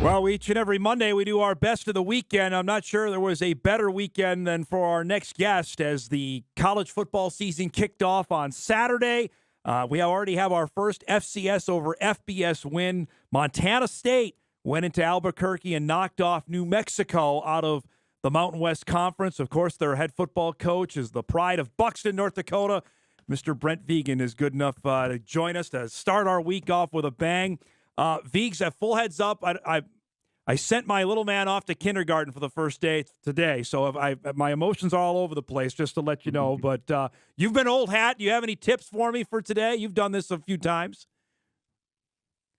Well, each and every Monday we do our best of the weekend. I'm not sure there was a better weekend than for our next guest as the college football season kicked off on Saturday. We already have our first FCS over FBS win. Montana State went into Albuquerque and knocked off New Mexico out of the Mountain West Conference. Of course, their head football coach is the pride of Buxton, North Dakota. Mr. Brent Vigen is good enough to join us to start our week off with a bang. Vigs, a full heads up. I sent my little man off to kindergarten for the first day today, so my emotions are all over the place, just to let you know. But you've been old hat. Do you have any tips for me for today? You've done this a few times.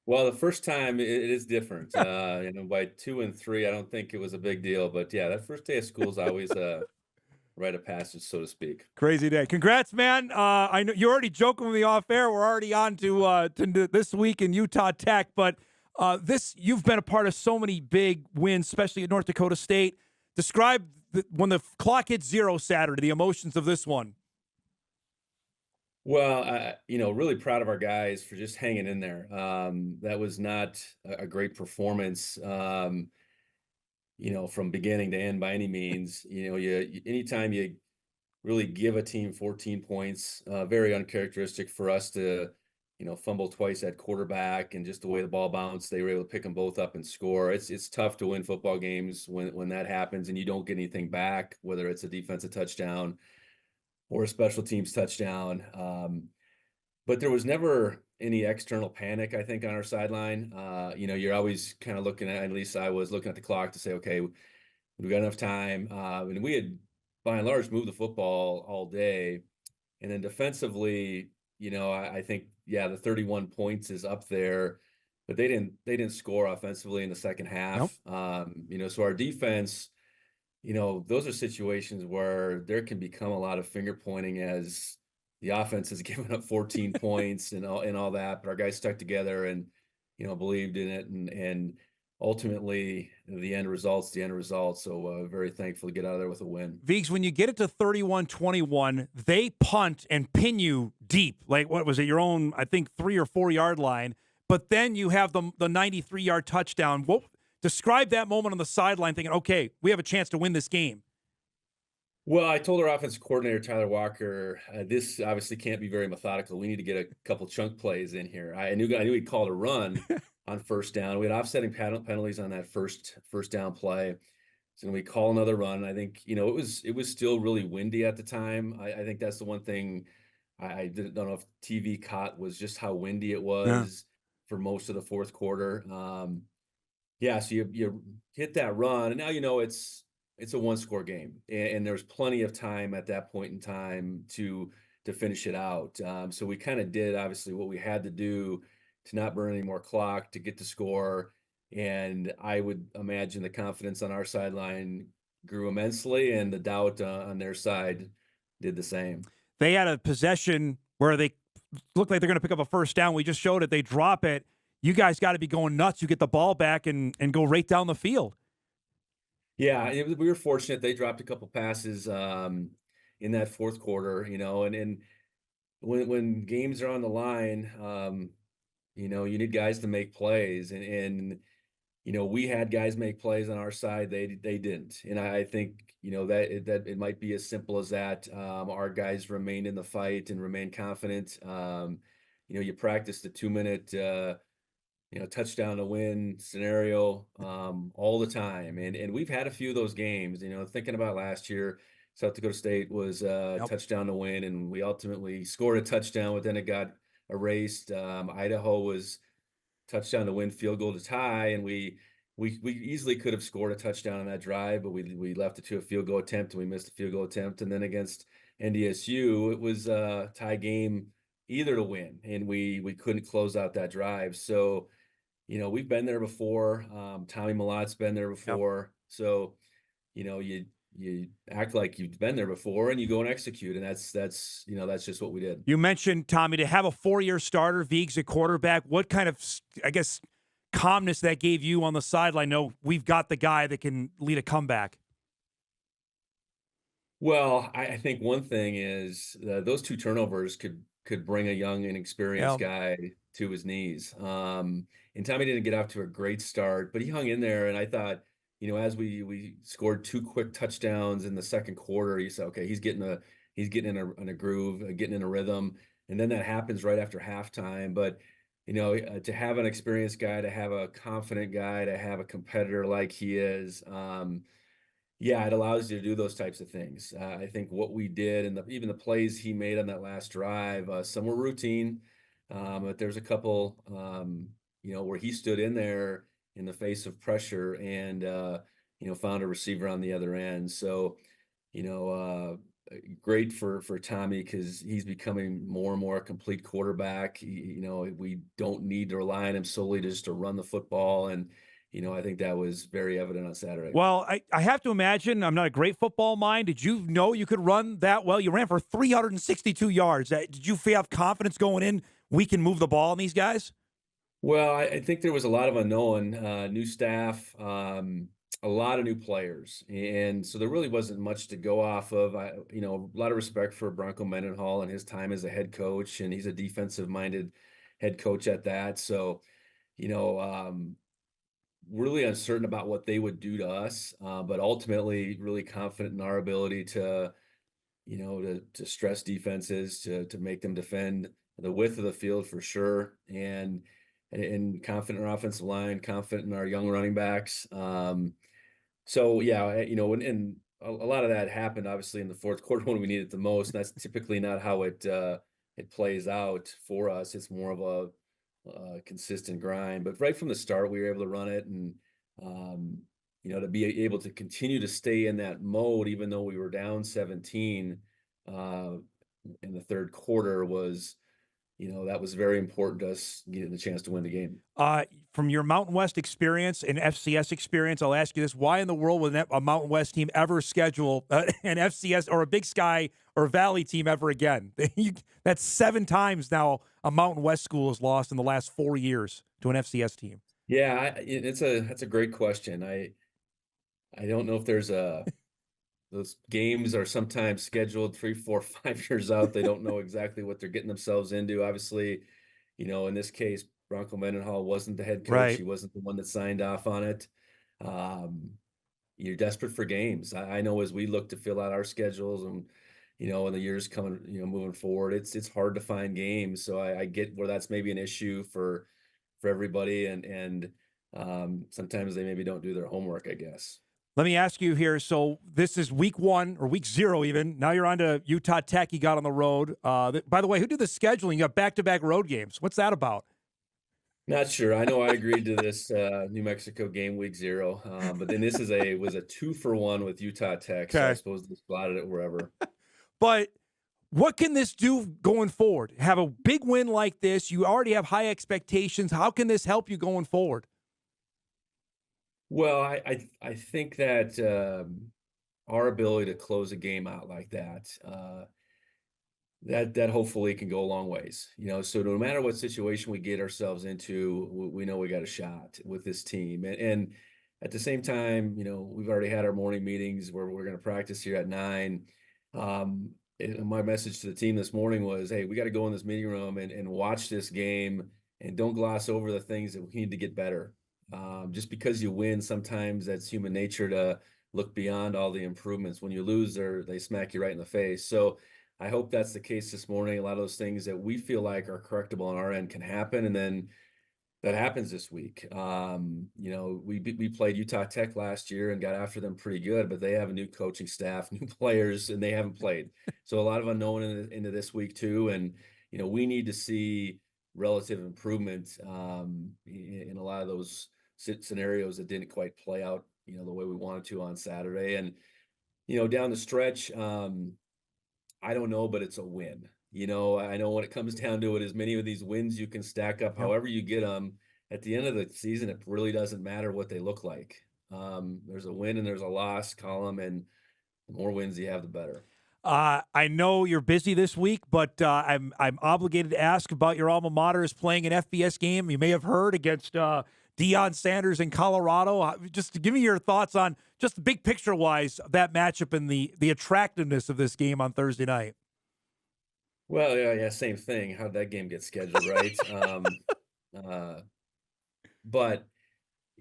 Well, the first time it is different. By 2 and 3, I don't think it was a big deal. But yeah, that first day of school is always a rite of passage, so to speak. Crazy day. Congrats, man. I know you're already joking with me off air. We're already on to this week in Utah Tech, but you've been a part of so many big wins, especially at North Dakota State. Describe when the clock hit zero Saturday, the emotions of this one. Well, really proud of our guys for just hanging in there. That was not a great performance, from beginning to end by any means. Anytime you really give a team 14 points, very uncharacteristic for us to, fumble twice at quarterback and just the way the ball bounced, they were able to pick them both up and score. It's tough to win football games when that happens and you don't get anything back, whether it's a defensive touchdown or a special teams touchdown. But there was never any external panic, I think, on our sideline. You're always kind of at least I was looking at the clock to say, okay, we got enough time. And we had, by and large, moved the football all day. And then defensively, I think, yeah, the 31 points is up there, but they didn't score offensively in the second Nope. half. So our defense, those are situations where there can become a lot of finger pointing as the offense has given up 14 points and all that, but our guys stuck together and, believed in it. And ultimately the end results, the end result. So very thankful to get out of there with a win. Vigs, when you get it to 31-21, they punt and pin you deep. Like, what was it, your own, I think, 3 or 4 yard line. But then you have the 93-yard touchdown. Describe that moment on the sideline thinking, okay, we have a chance to win this game. Well, I told our offensive coordinator, Tyler Walker, this obviously can't be very methodical. We need to get a couple chunk plays in here. I knew he'd called a run on first down. We had offsetting penalties on that first down play. So we call another run. I think, it was still really windy at the time. I think that's the one thing I don't know if TV caught was just how windy it Yeah. was for most of the fourth quarter. Yeah, so you hit that run, and now it's a one-score game, and there's plenty of time at that point in time to finish it out. So we kind of did obviously what we had to do to not burn any more clock to get the score, and I would imagine the confidence on our sideline grew immensely, and the doubt on their side did the same. They had a possession where they looked like they're going to pick up a first down. We just showed it. They drop it. You guys got to be going nuts. You get the ball back and go right down the field. Yeah, we were fortunate. They dropped a couple passes in that fourth quarter, and when games are on the line, you need guys to make plays, and we had guys make plays on our side. They didn't, and I think that it might be as simple as that. Our guys remained in the fight and remained confident. You practice the 2 minute. Touchdown to win scenario all the time. And we've had a few of those games, thinking about last year, South Dakota State was a Yep. touchdown to win, and we ultimately scored a touchdown, but then it got erased. Idaho was touchdown to win, field goal to tie, and we easily could have scored a touchdown on that drive, but we left it to a field goal attempt, and we missed a field goal attempt. And then against NDSU, it was a tie game either to win, and we couldn't close out that drive. So we've been there before. Tommy Malotte's been there Yep. before. So, you act like you've been there before and you go and execute. And that's just what we did. You mentioned, Tommy, to have a 4-year starter, Vigs at quarterback. What kind of, I guess, calmness that gave you on the sideline? No, we've got the guy that can lead a comeback. Well, I think one thing is those two turnovers could could bring a young, Yeah. inexperienced guy to his knees. And Tommy didn't get off to a great start, but he hung in there. And I thought, as we scored 2 quick touchdowns in the second quarter, you said, okay, he's getting in a groove, getting in a rhythm, and then that happens right after halftime. But to have an experienced guy, to have a confident guy, to have a competitor like he is, yeah, it allows you to do those types of things. I think what we did and even the plays he made on that last drive, some were routine, but there's a couple, where he stood in there in the face of pressure and, found a receiver on the other end. So, you know, great for Tommy because he's becoming more and more a complete quarterback. We don't need to rely on him solely just to run the football, and I think that was very evident on Saturday. Well, I have to imagine, I'm not a great football mind. Did you know you could run that well? You ran for 362 yards. Did you have confidence going in? We can move the ball on these guys? Well, I think there was a lot of unknown, new staff, a lot of new players, and so there really wasn't much to go off of. A lot of respect for Bronco Mendenhall and his time as a head coach, and he's a defensive-minded head coach at that. So, you know, really uncertain about what they would do to us, but ultimately really confident in our ability to stress defenses, to make them defend the width of the field for sure, and confident in our offensive line, confident in our young running backs. So yeah, and a lot of that happened obviously in the fourth quarter when we needed it the most. And that's typically not how it plays out for us. It's more of a consistent grind. But right from the start, we were able to run it, and um, to be able to continue to stay in that mode, even though we were down 17 uh, in the third quarter, was that was very important to us getting the chance to win the game. From your Mountain West experience and FCS experience, I'll ask you this. Why in the world would a Mountain West team ever schedule an FCS or a Big Sky or Valley team ever again? That's 7 times now a Mountain West school has lost in the last 4 years to an FCS team. Yeah, that's a great question. I don't know if there's a those games are sometimes scheduled 3, 4, 5 years out. They don't know exactly what they're getting themselves into. Obviously, in this case, Bronco Mendenhall wasn't the head coach. Right. He wasn't the one that signed off on it. Um, you're desperate for games. I know as we look to fill out our schedules and in the years coming, moving forward, it's hard to find games. So I get where that's maybe an issue for everybody, and sometimes they maybe don't do their homework, I guess. Let me ask you here. So this is week 1 or week 0 even. Now you're on to Utah Tech. You got on the road. By the way, who did the scheduling? You got back-to-back road games. What's that about? Not sure. I know I agreed to this New Mexico game week 0, but then this was a 2-for-1 with Utah Tech, so I Okay. suppose they slotted it wherever. But what can this do going forward? Have a big win like this. You already have high expectations. How can this help you going forward? Well, I think that our ability to close a game out like that, that hopefully can go a long ways. So no matter what situation we get ourselves into, we know we got a shot with this team. And at the same time, we've already had our morning meetings where we're going to practice here at 9. And my message to the team this morning was, hey, we got to go in this meeting room and watch this game, and don't gloss over the things that we need to get better. Just because you win, sometimes that's human nature to look beyond all the improvements. When you lose, they smack you right in the face. So I hope that's the case this morning. A lot of those things that we feel like are correctable on our end can happen, and then that happens this week. We played Utah Tech last year and got after them pretty good, but they have a new coaching staff, new players, and they haven't played. So a lot of unknown into this week too, and we need to see relative improvement in a lot of those scenarios that didn't quite play out, the way we wanted to on Saturday, and down the stretch. I don't know, but it's a win. I know when it comes down to it, as many of these wins you can stack up, Yep. however you get them, at the end of the season, it really doesn't matter what they look like. There's a win and there's a loss column, and the more wins you have, the better. I know you're busy this week, but I'm obligated to ask about your alma mater is playing an FBS game. You may have heard against Deion Sanders in Colorado. Just give me your thoughts on just the big picture wise that matchup and the attractiveness of this game on Thursday night. Well, yeah, same thing. How'd that game get scheduled, right? Uh, but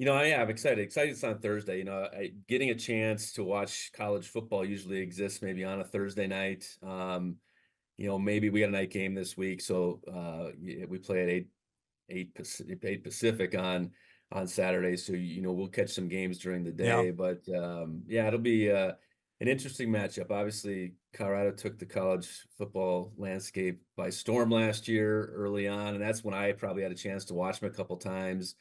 I'm excited. Excited it's on Thursday. Getting a chance to watch college football usually exists maybe on a Thursday night. Maybe we got a night game this week, so we play at eight Pacific on Saturday. So we'll catch some games during the Yeah. day. But yeah, it'll be an interesting matchup. Obviously, Colorado took the college football landscape by storm last year early on, and that's when I probably had a chance to watch them a couple times.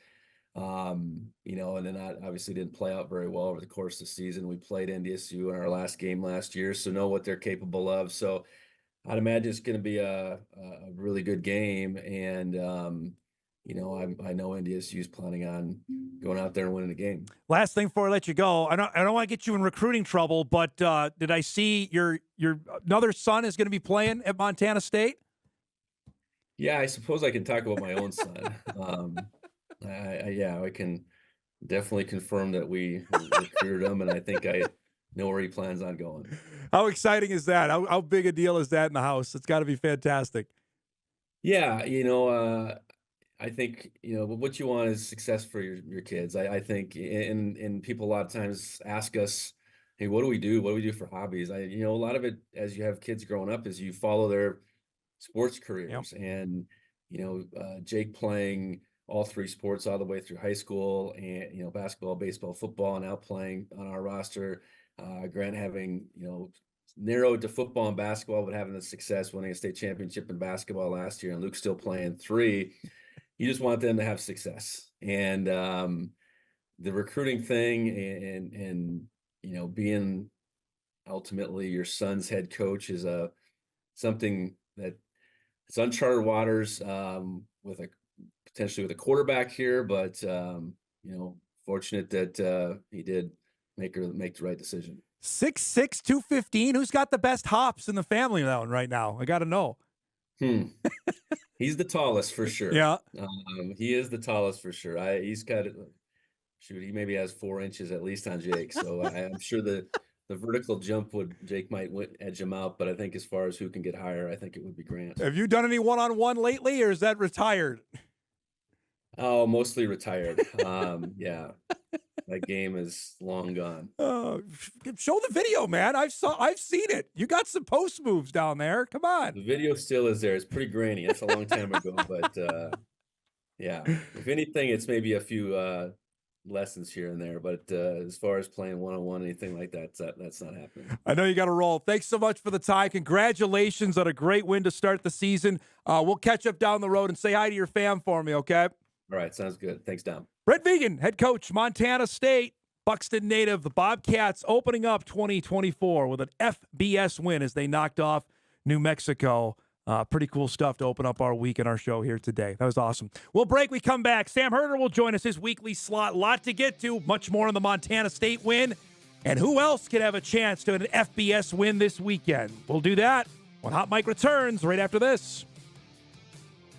And then that obviously didn't play out very well over the course of the season. We played NDSU in our last game last year, so know what they're capable of. So I'd imagine it's going to be a really good game. And, I know NDSU is planning on going out there and winning the game. Last thing before I let you go, I don't want to get you in recruiting trouble, but did I see your another son is going to be playing at Montana State? Yeah, I suppose I can talk about my own son. I can definitely confirm that we recruited him, and I think I know where he plans on going. How exciting is that? How big a deal is that in the house? It's got to be fantastic. Yeah, I think what you want is success for your kids. I think, and people a lot of times ask us, hey, what do we do? What do we do for hobbies? A lot of it as you have kids growing up is you follow their sports careers. And Jake playing all three sports all the way through high school, and basketball, baseball, football, and now playing on our roster. Grant having narrowed to football and basketball, but having the success winning a state championship in basketball last year, and Luke's still playing three. You just want them to have success. And the recruiting thing and being ultimately your son's head coach is something that it's uncharted waters, with potentially with a quarterback here, but fortunate that he did make the right decision. 6'6", 215. Who's got the best hops in the family now right now? I got to know. He's the tallest for sure. Yeah. He is the tallest for sure. He's got he maybe has 4 inches at least on Jake. So I'm sure the vertical jump Jake might edge him out, but I think as far as who can get higher, I think it would be Grant. Have you done any one-on-one lately, or is that retired? Oh, mostly retired. Yeah, that game is long gone. Show the video, man. I've seen it. You got some post moves down there. Come on. The video still is there. It's pretty grainy. That's a long time ago, but yeah. If anything, it's maybe a few lessons here and there, but as far as playing one-on-one, anything like that, that's not happening. I know you got to roll. Thanks so much for the time. Congratulations on a great win to start the season. We'll catch up down the road and say hi to your fam for me, okay? All right, sounds good. Thanks, Dom. Brent Vigen, head coach, Montana State, Buxton native. The Bobcats opening up 2024 with an FBS win as they knocked off New Mexico. Pretty cool stuff to open up our week and our show here today. That was awesome. We'll break. We come back. Sam Herder will join us, his weekly slot. A lot to get to. Much more on the Montana State win. And who else could have a chance to an FBS win this weekend? We'll do that when Hot Mike returns right after this.